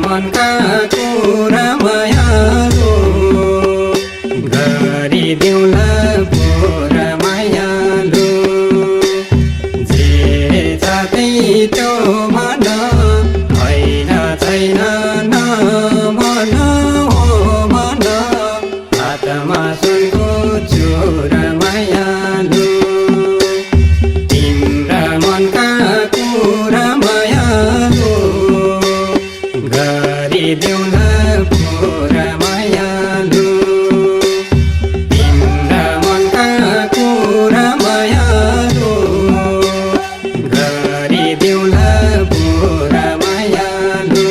मनका कुरा मायालु गरिदिउँला पुरा मायालु जे जाति त्यो मन होइन छैन नमन हो मन हातमा सुनको चुरा मायालु तिम्रा मनका कुरा मायालु गरिदेऊला पुरा मायालु तिम्रा मनका कुरा मायालु गरिदेऊला पुरा मायालु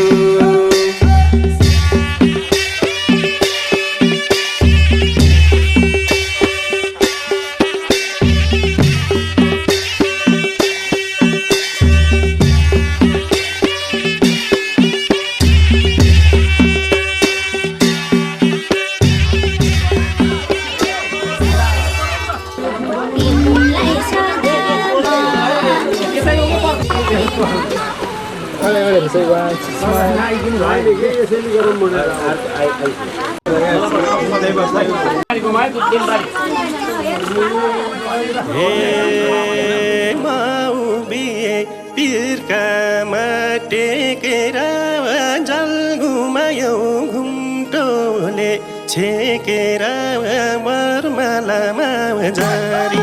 पिरका टेकेर जल घुमायो घुम्टोले छेकेर बरमालामा जारी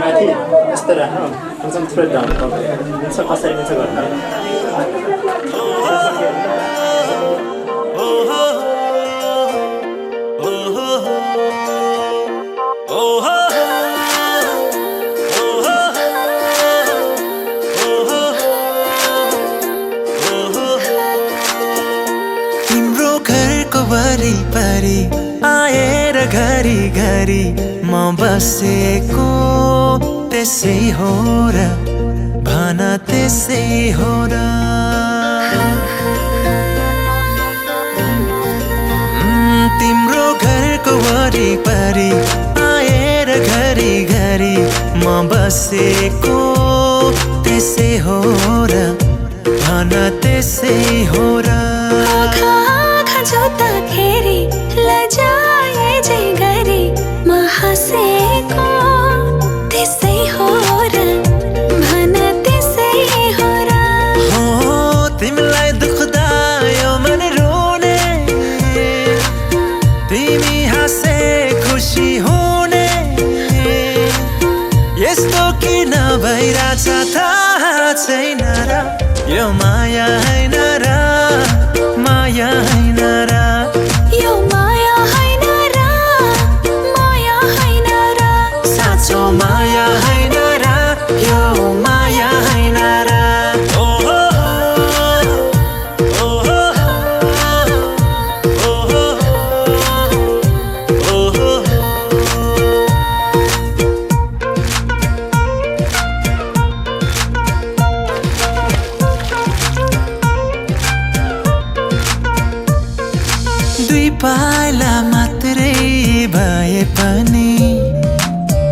माथि यस्तो राख्नु थुप्रै दाम कसरी मिल्छ गर्नु तिम्रो घरको वरिपरि आएर घरी घरी म बसेको त्यसै हो र भन त्यसै हो र तिम्रो घरको वरिपरि आएर घरी घरी म बसेको त्यसै हो र भन त्यसै हो र जोत्दाखेरि लजाए जे गरी म हाँसेको त्यसै हो र भन त्यसै हो र तिमीलाई दुख्दा यो मन रोने तिमी हाँसे खुसी हुने यस्तो किन भइरहेछ थाहा छैन र यो माया हैन र माया हैन र यो माया हैन र माया हैन र साँचो माया हैन र यो माया हैन र ओहो ओहो ओहो ओहो दुई पाइला मात्रै भए पनि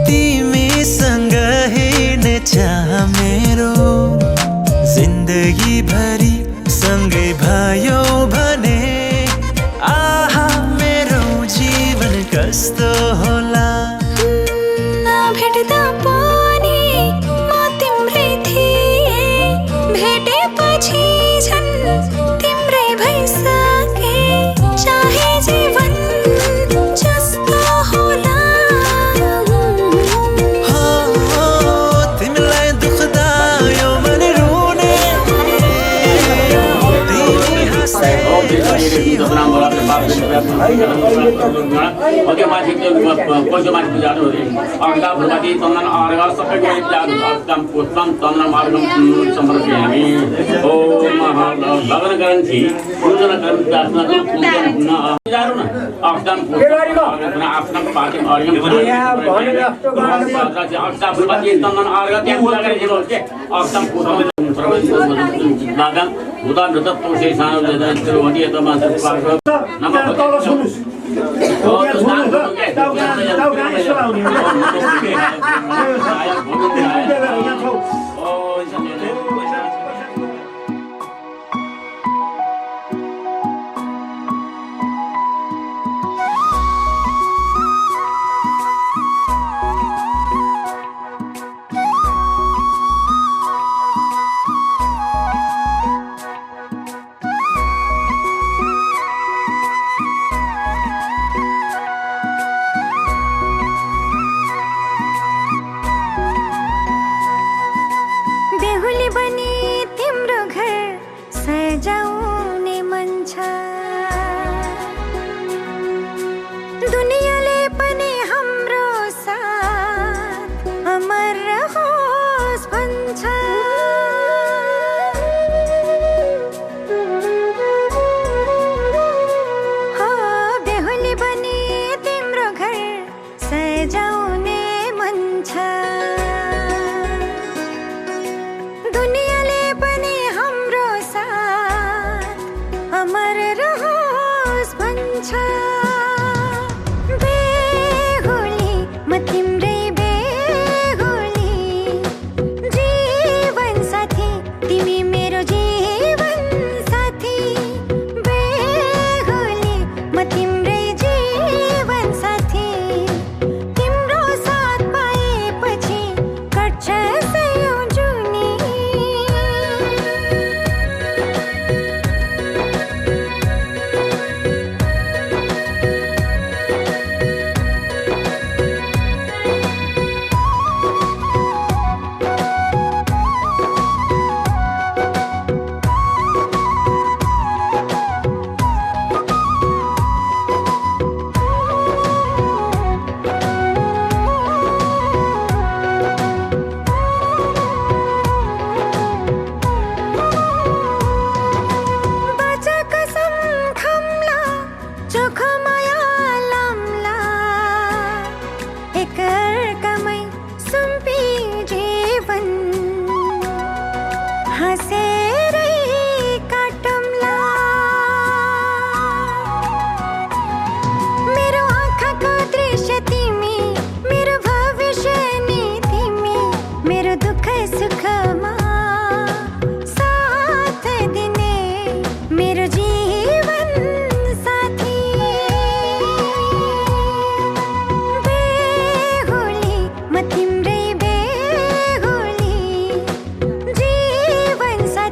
तिमीसँग हिँड्ने चाह मेरो जिन्दगी भरि सँगै भयो भने आहा मेरो जीवन कस्तो होला भेट्दा पनि म तिम्रै थिएँ भेटेपछि झन् तिम्रै भइसके चाहे जीवन जस्तो होला हो तिमीलाई दुख्दा यो मन रुने तिमी हाँसे खुसी Oke masih itu konsumen punya tu. Angka berarti teman harga sampai ke jalan akan putan teman harga seperti ini. Oh mahal. Lawan garansi. Punya garansi asal tu punya na. Jalan na. Akan putan. Na akan pakai harga. Angka berarti teman harga tiap bulan garansi loh. Akan putan. Lagan. Bukan tetap proses sana dan terus dia teman terpaksa. Nama बेहुली बनी तिम्रो घर सजाउने मन छ दुनियाँले पनि हाम्रो साथ अमर रहोस् भन्छ हो बेहुली बनी तिम्रो घर सजाउने मन छ दुनियाँले पनि हाम्रो साथ अमर रहोस् भन्छ बेहुली म तिम्रै बेहुली जीवन साथी तिमी मेरो जीवन साथी बेहुली म तिम्रै जीवन साथी तिम्रो साथ पाएपछि कट्छ सयौं जुनी बाचा कसम खाम्ला चोखो माया लाम्ला एकअर्कामै सुम्पी जीवन हाँसेरै काटौँला मेरो आँखाको दृश्य तिमी मेरो भविष्य नि तिमी मेरो दुःख सुखमा साथ दिने मेरो जीवन साथी बेहुली म तिम्रै बेहुली जीवन साथी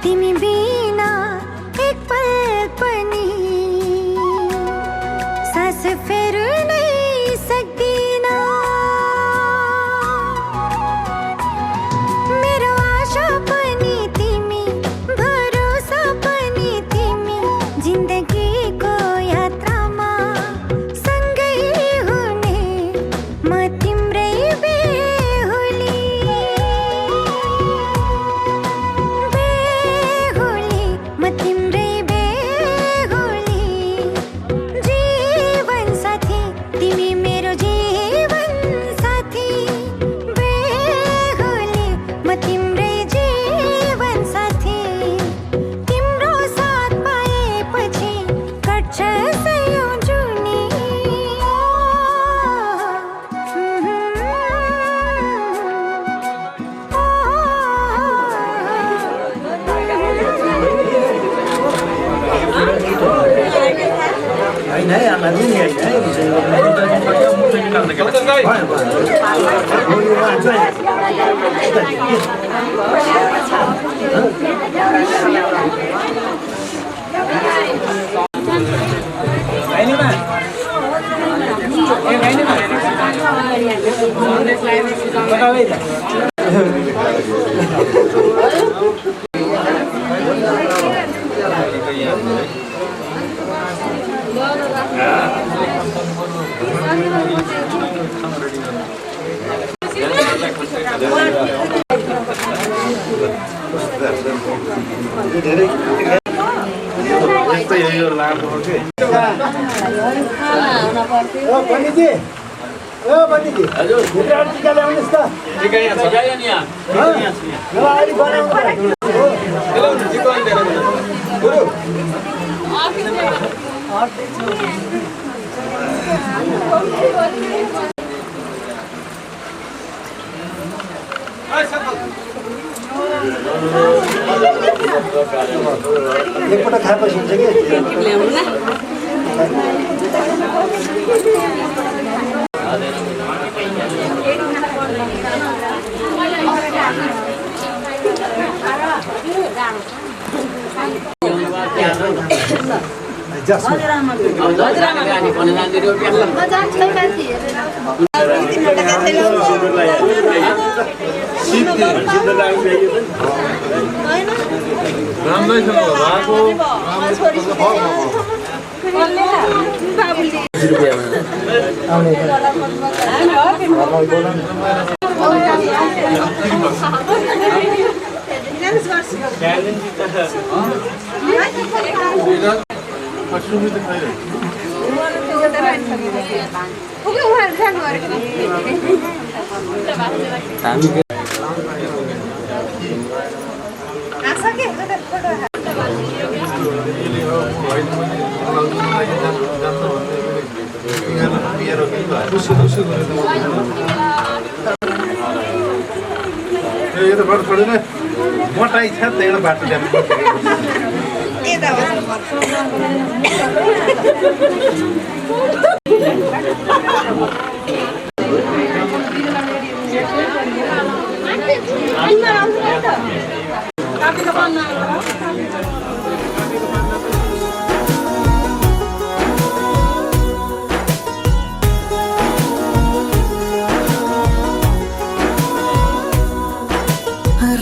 तिमी बिना एक पल पनि सास फेर्नै सक्दिन मेरो आशा पनि तिमी भरोसा पनि तिमी जिन्दगीको यात्रामा सँगै हुने म तिम्रै बेहुली म तिम्रै बेहुली जीवन साथी तिमी मेरो जीवन साथी बेहुली म तिम्रै जीवन साथी तिम्रो साथ पाएपछि कट्छ सयौं जुनी होइन है आमा नि होइन एकपल्ट खाएपछि हुन्छ कि यो त बडो छोडेन मोटाइ छ त्यहाँ बाटो ल्याउनु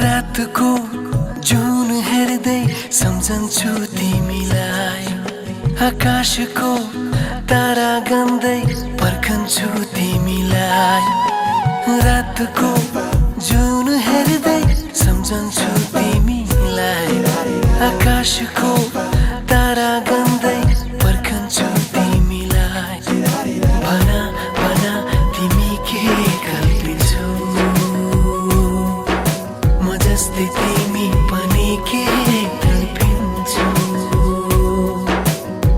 रातको जुन हेर्दै सम्झन्छु तिमीलाई आकाशको तारा गन्दै पर्खन्छु तिमीलाई रातको जुन हेर्दै सम्झन्छु तिमीलाई आकाशको तारा गन्दै पर्खन्छु तिमीलाई भना भना तिमी के कल्पिन्छौ म जस्तै तिमी पनि के कल्पिन्छौ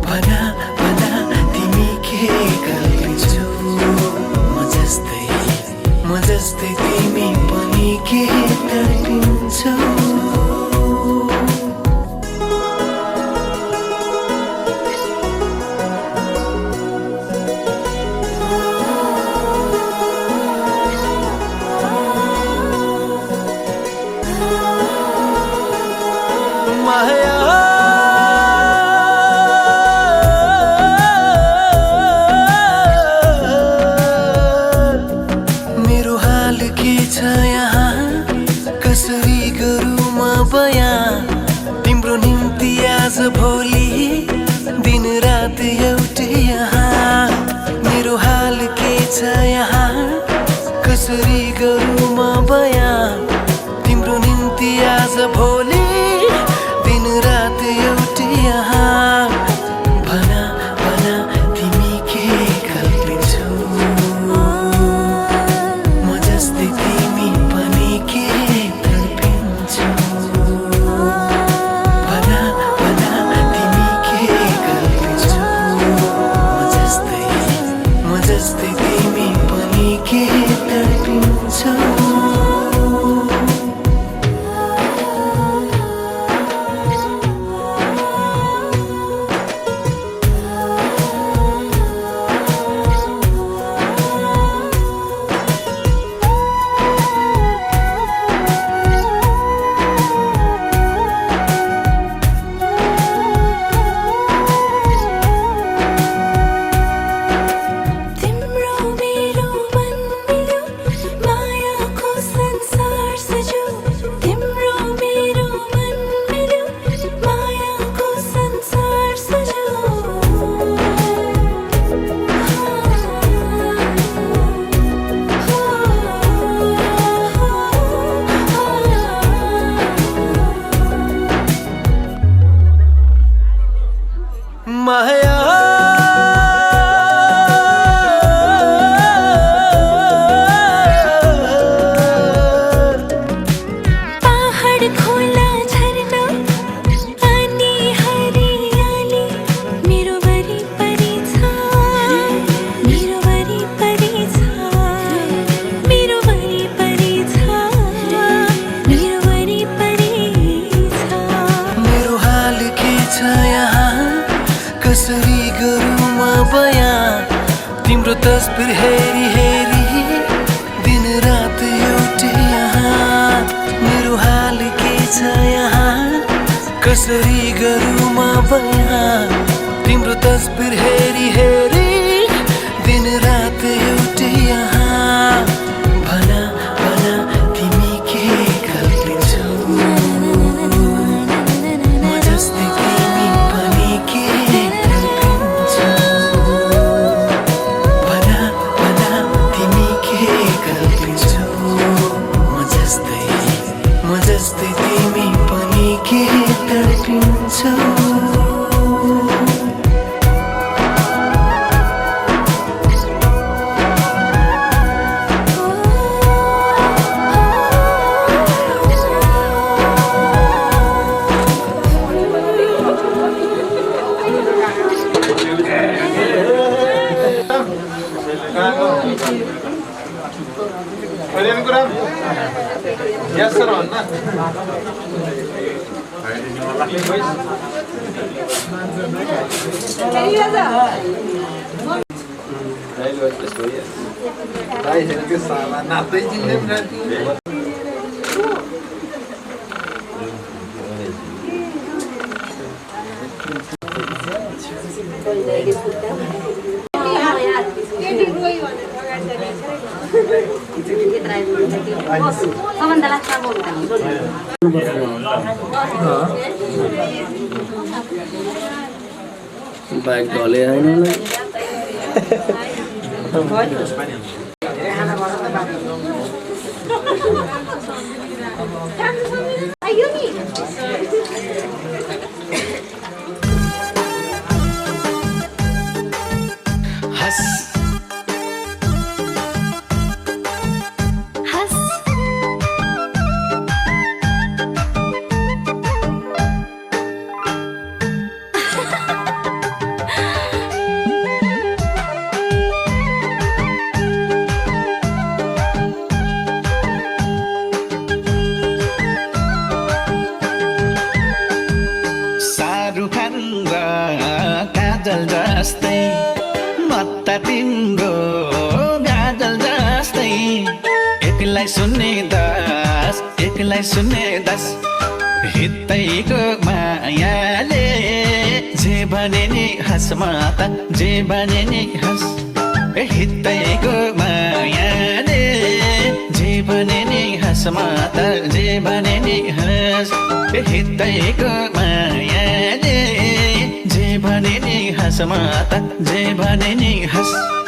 भना भना तिमी के कल्पिन्छौ म जस्तै तिमी पनि के कल्पिन्छौ माया मेरो हाल के छ यहाँ कसरी गरौँ म बयाँ तिम्रो निम्ति आज भोलि दिन रात एउटै यहाँ मेरो हाल के छ यहाँ कसरी गरौँ म बयाँ तिम्रो निम्ति आज भोलि दिन रात एउटै यहाँ भना भना तिमी के कल्पिन्छौ म जस्तै तिमी पनि के तडपिन्छौ भना भना तिमी के कल्पिन्छौ म जस्तै तिमी पनि के तडपिन्छौ माया पहाड खोला झरना अनि हरियाली मेरो वरिपरि छ मेरो वरिपरि छ मेरो वरिपरि छ मेरो वरिपरि छ मेरो हाल के छ यहाँ कसरी गरौँ म बयाँ तिम्रो तस्बिर हेरी हेरी दिन रात एउटै यहाँ मेरो हाल के छ यहाँ कसरी गरौँ म बयाँ तिम्रो तस्बिर हेरी हेरी दिन रात एउटै यहाँ भना भना तिमी के कल्पिन्छौ म जस्तै तिमी पनि के म जस्तै तिमी पनि के तडपिन्छौ Yes, sir. बाइक ढले होइन गाजल जस्तै मत तिम्रो गाजल जस्तै एकलाई सुन्ने दस हितैको भने नि हाँस माता जे भने नि हाँस हितैको मायाले जे भने नि हाँस माता जे भने नि हाँस हितैको मायाले जे भने नि हाँस माता जे भने नि हाँस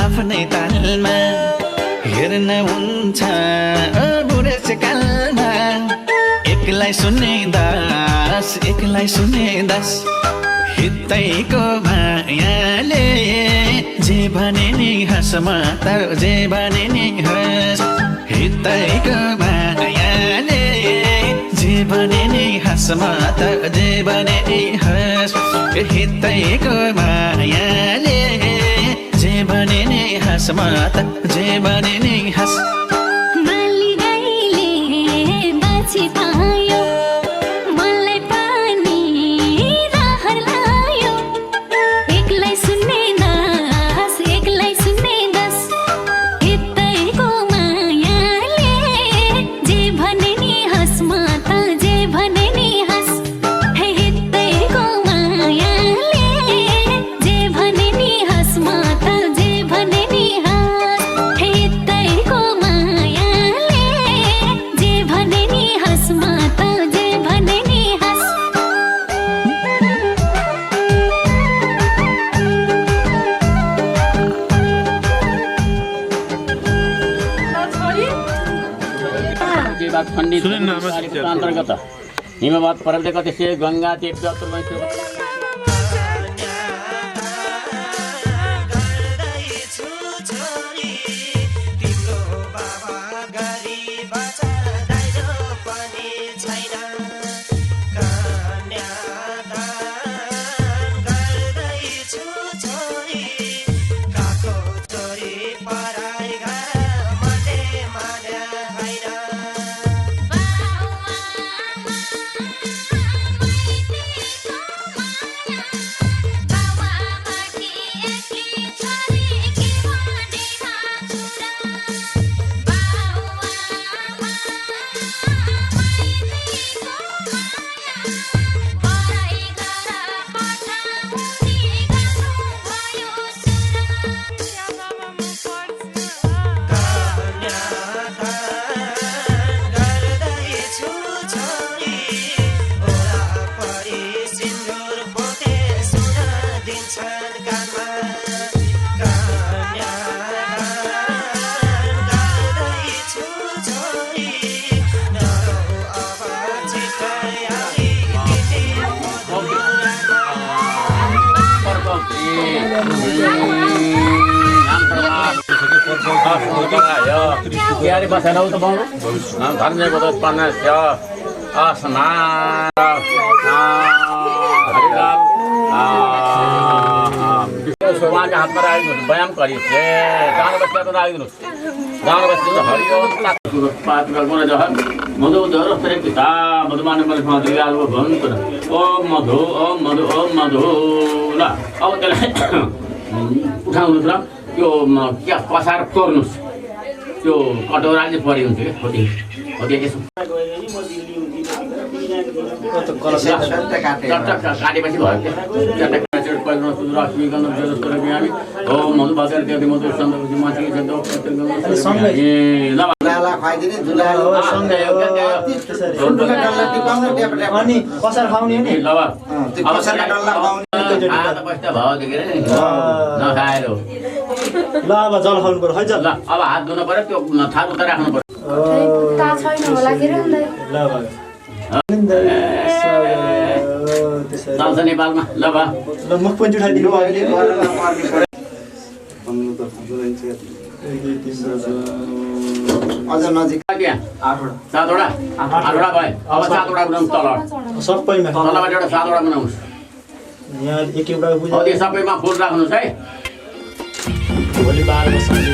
आफ्नै तालमा हेर्न हुन्छ बुढेसकालमा एक्लै सुन्ने दास हितैको मायाले जे भने नि हाँस माता जे भने नि हाँस हितैको मायाले जे भने नि हाँस माता जे भने नि हाँस हितैको मायाले जे भने नि हाँस माता जे भने नि हाँस माली गाईले बाछी पायो मलाई पानी रहर लायो एक्लै सुन्ने दास हितैको मायाले जे भने नि हाँस माता जे भने नि हाँस हितैको मायाले जे भने नि हाँस माता जे भने नि हाँस हितैको मायाले जे भने नि हाँस माता जे भने नि हाँस खण्डित अन्तर्गत हिमवत पर्वत कतिशय गङ्गा क्यारी बसेर त बाउ धर्मेको त पन्नास्य आसना उहाँको हातमा राखिदिनुहोस् व्यायाम गरिए गाउँ बस्दा त राखिदिनुहोस् गाउँ बस्दा त हरियो मधु धर पिता मधुमान भन्नु ओम मधु ओम मधु ओम मधु ल अब त्यसलाई उठाउनुहोस् र त्यो क्या पसार कोर्नुहोस् त्यो कटौरा चाहिँ परि हुन्छ क्या खोटी यसो काटेपछि भयो क्या डल्ला खुवाइदिने दुला सँगै हो क्या सुन्तुला डल्ला टिपाउनु ट्याप ट्याप अनि कसार खाउने नि ल त्यो कसारका डल्ला खुवाउने खाएर त बस्दा भयो देखेर नखाएर हो। ल अब जल खाउनु पर्यो है जल ल अब हात धुनु पर्यो त्यो थाल उता राख्नु पर्यो। ल भयो चल्छ नेपालमा ल भयो ल मुख पनि उठाइदिनु भयो अहिले अझ नजिक क्या 7वटा 8वटा भयो। अब 7वटा बनाउनु तल सबैमा तलबाट एउटा 7वटा बनाउनुहोस्। यहाँ एक एउटा पूजा अब त्यो सबैमा फुल राख्नुहोस् है। भोलि 12 बजे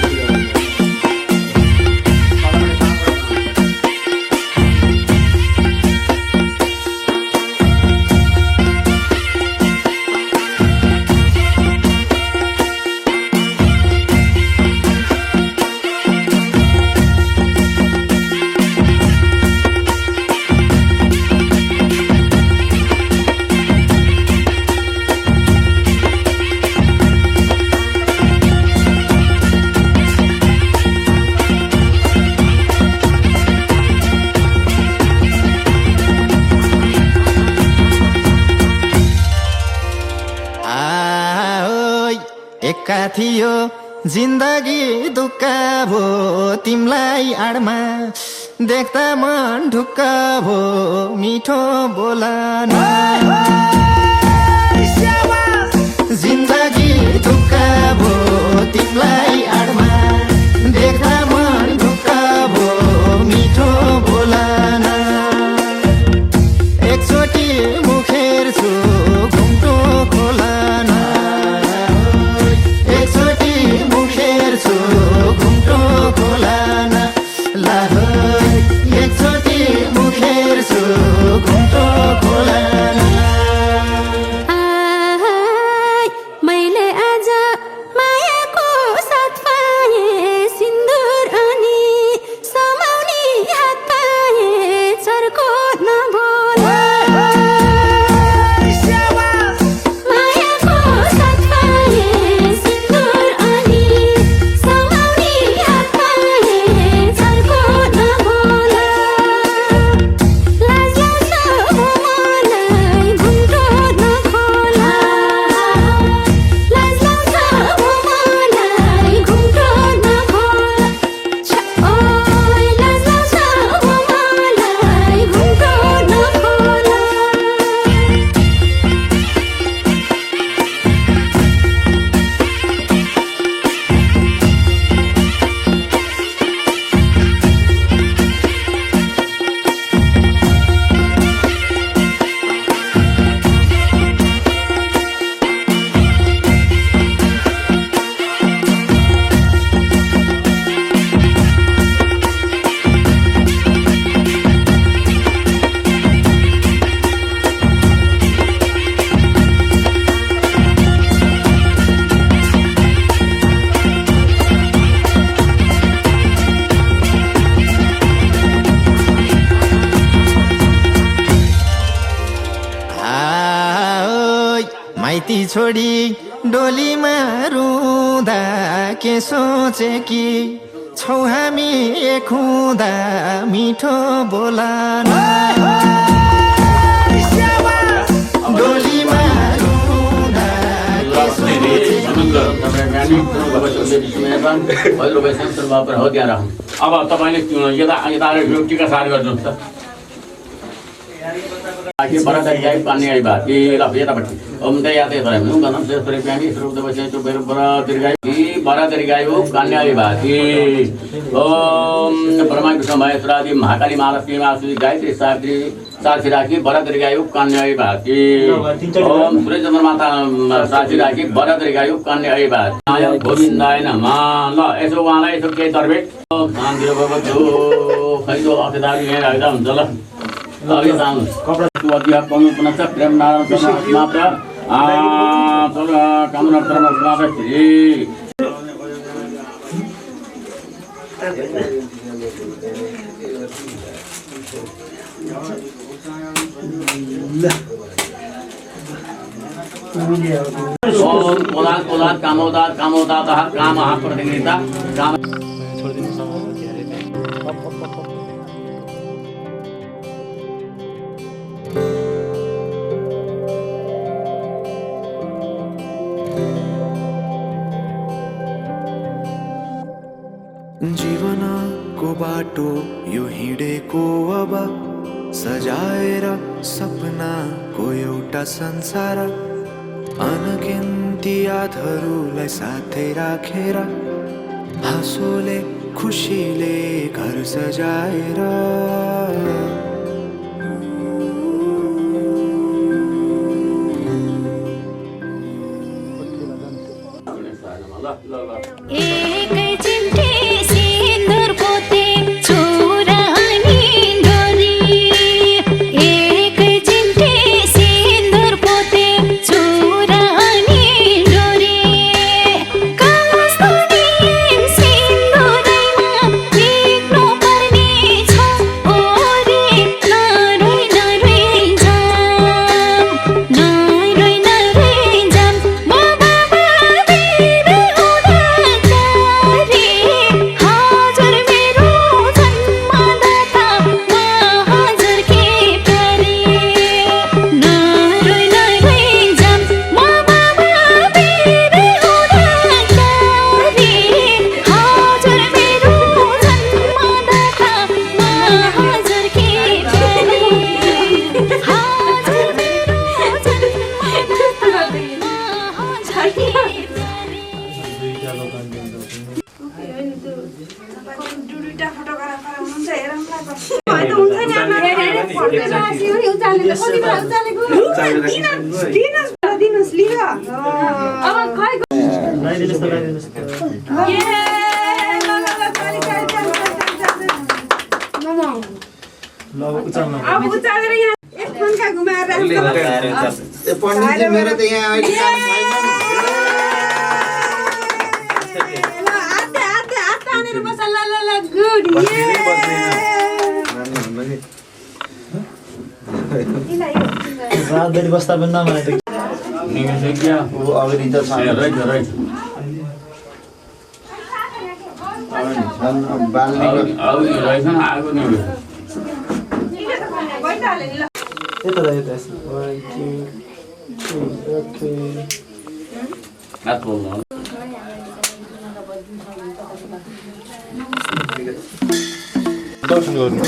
एका थियो जिन्दगी दुःख भो तिमलाई आडमा देख्दा मन ढुक्क भो मिठो बोलन जिन्दगी दुःख भो तिमलाई आडमा देख्दा मन ढुक्क भो मिठो बोलन एकचोटि मुखेर छु घुम्टो खोलन घुम्टो खोलान एकचोटि मुखेर छु घुम्टो खोलान मैले आज मायाको साथ पाएँ सिन्दुर अनि समाउने हात पाएँ चर्को नभोला माइती छोडी डोलीमा रुँदा के सोचे कि छौ हामी एक हुँदा मिठो बोलन डोलीमा रुँदा के सोचे अब तपाईँले यता टिका सार गर्नुहोस् त बरादरी आई पानी आई बात ये यतापट्टि ओम दे याते तरह में गनम से सरे प्यानी स्वरूप दबसे तो बेर बरादरी गाई वो कन्या आई बात ये ओम ब्रह्मा विष्णु महेश्वरादि महाकाली महालक्ष्मी मासुरी गायत्री सावित्री साक्षी राखी बरादरी गाई वो कन्या आई बात ये ओम सूर्य चंद्र माता साक्षी राखी बरादरी गाई वो कन्या आई बात आया गोविंदाय नमः ल यसो उहाँलाई यसो केही तर्बे शान्ति भवतु खै तो अखेदारी यहाँ राख्दा हुन्छ ल अघि जानुहोस् कपडा अध्यय पाउनु पुनश्च प्रेम नारायण मात्र कामना कर्म ओम कोलाद कोलाद कामोदात कामोदातः कामः प्रतिनिधिता काम जीवनको बाटो यो हिँडेको अब सजाएर सपनाको एउटा संसार अनगिन्ती यादहरूलाई साथै राखेर हाँसोले खुसीले घर सजाएर एकै चिम्टे सिन्दुर पोते छोरा अनि डोरी एकै चिम्टे सिन्दुर पोते छोरा अनि डोरी कस्तो दिन सिन्दुरैमा लेख्नु पर्ने छ ओरे नरोइ नरोइ जाम म बाबा बिदा हुँदा रे हजुर मेरो जन्मदाता म हजुरकी प्यारी नरोइ जाम म बाबा बिदा हुँदा रे हजुर मेरो जन्मदाता म हजुरकी प्यारी हजुर मेरो जन्मदाता म हजुरकी पण्डितजी मेरो त यहाँ अहिले काम छैन रातभरि बस्दा पनि नमाने त अगाडि त छ बाल्ने यता दा यता यसो 1 2 3 ओके दर्शन गर्नु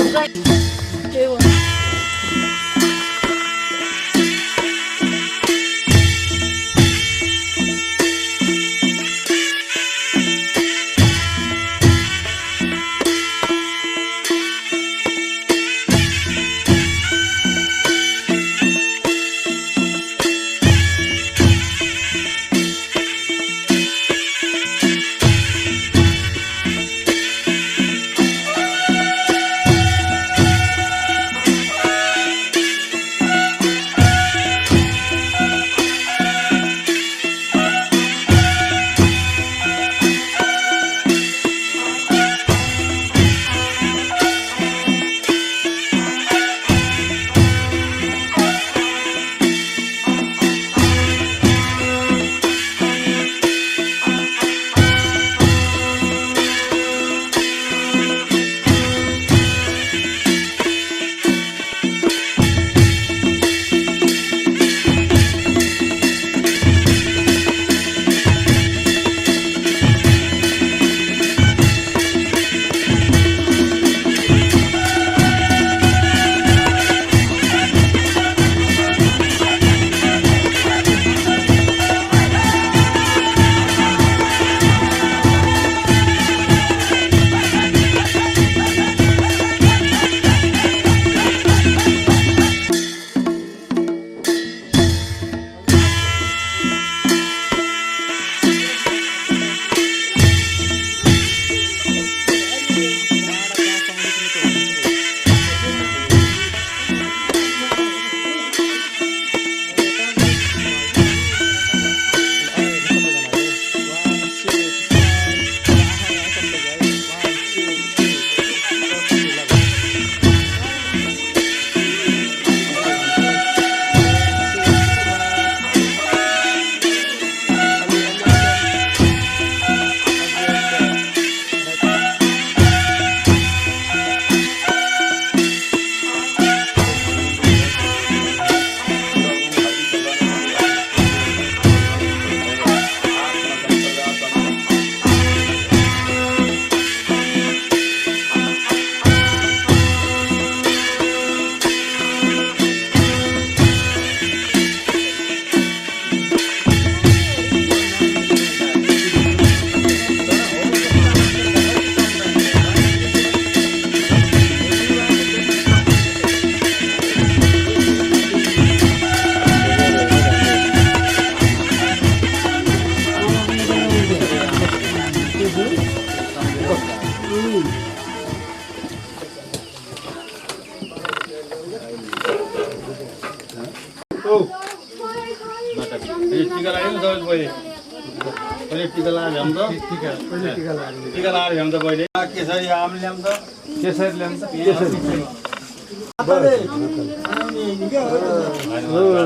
पहिले पहिले टिका लगाएर ल्याउँ त टिका पहिले टिका लगाएर ल्याउँ त पहिले केसरी आम ल्याउँ त केसरी ल्याउँ त केसरी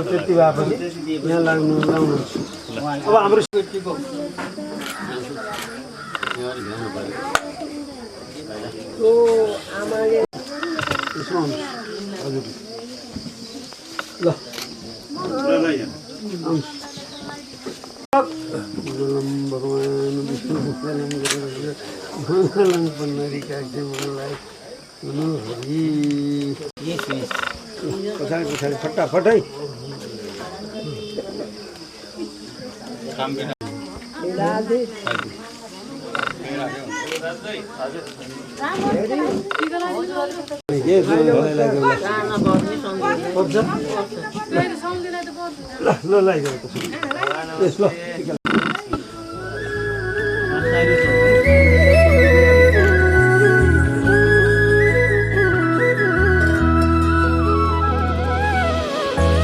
त्यति भएपछि यहाँ लाग्नु लाउनु अब हाम्रो टिको आमाले हजुर ल भगवान विष्णु मङ्गलम पन्नरिकाक्षमलाई हरि पछाडि पछाडि फटाफट है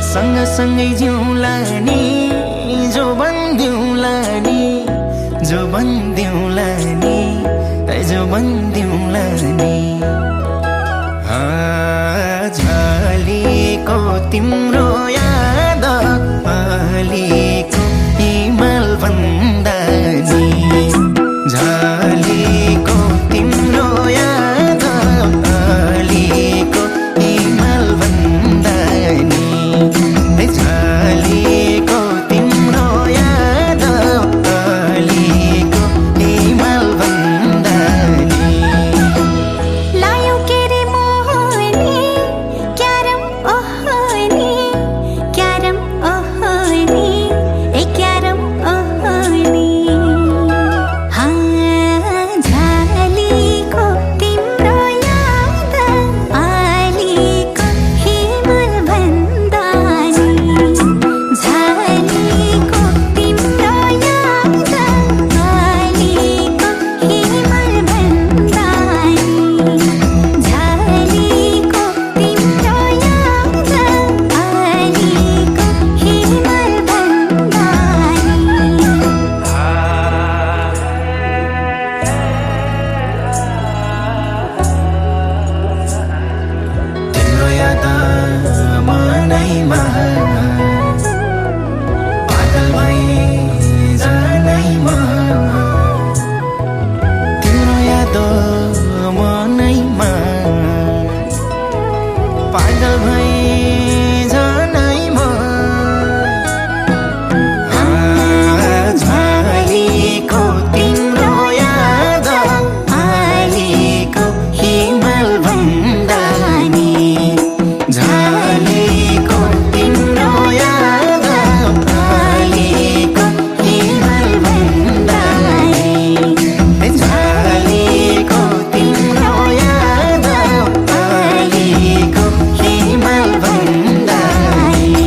सँगसँगै जिउँला नि जो बन्दिउँला नि जो बन्दिउँला नि जो बन्दिउँला नि झलेको तिम्रो याद अलिको हिमाल भन्दा नि झलेको तिम्रो याद अलिको हिमाल भन्दा नि झलेको तिम्रो याद अलिको हिमाल भन्दा नि लायो के रे मोहनी क्यारम ओहनी क्यारम ओहनी ए क्यारम ओहनी झलेको तिम्रो याद अलिको हिमाल भन्दा नि झलेको तिम्रो याद अलिको हिमाल भन्दा नि झलेको तिम्रो याद अलिको हिमाल भन्दा तिम्रो याद मनैमा पागल भई जानैमा तिम्रो याद मनैमा पागल भई जानैमा झलेको तिम्रो याद अलिको हिमाल भन्दा नि झलेको तिम्रो याद अलिको हिमाल भन्दा नि झलेको तिम्रो याद अलिको हिमाल भन्दा नि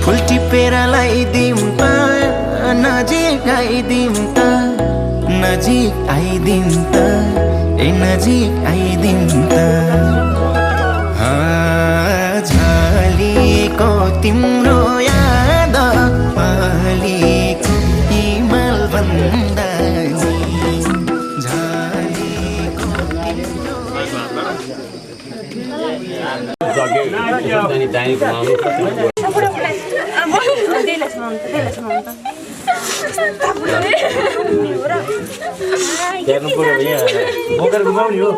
फुल टिपेर लगाइदिउँ त नजिक आइदिउँ त नजिक आइदिउँ त ए नजिक आइदिउँ त झलेको तिम्रो याद अलिको हिमाल भन्दा नि झलेको हेर्नु पर्यो यहाँ बोकेर घुमाउने हो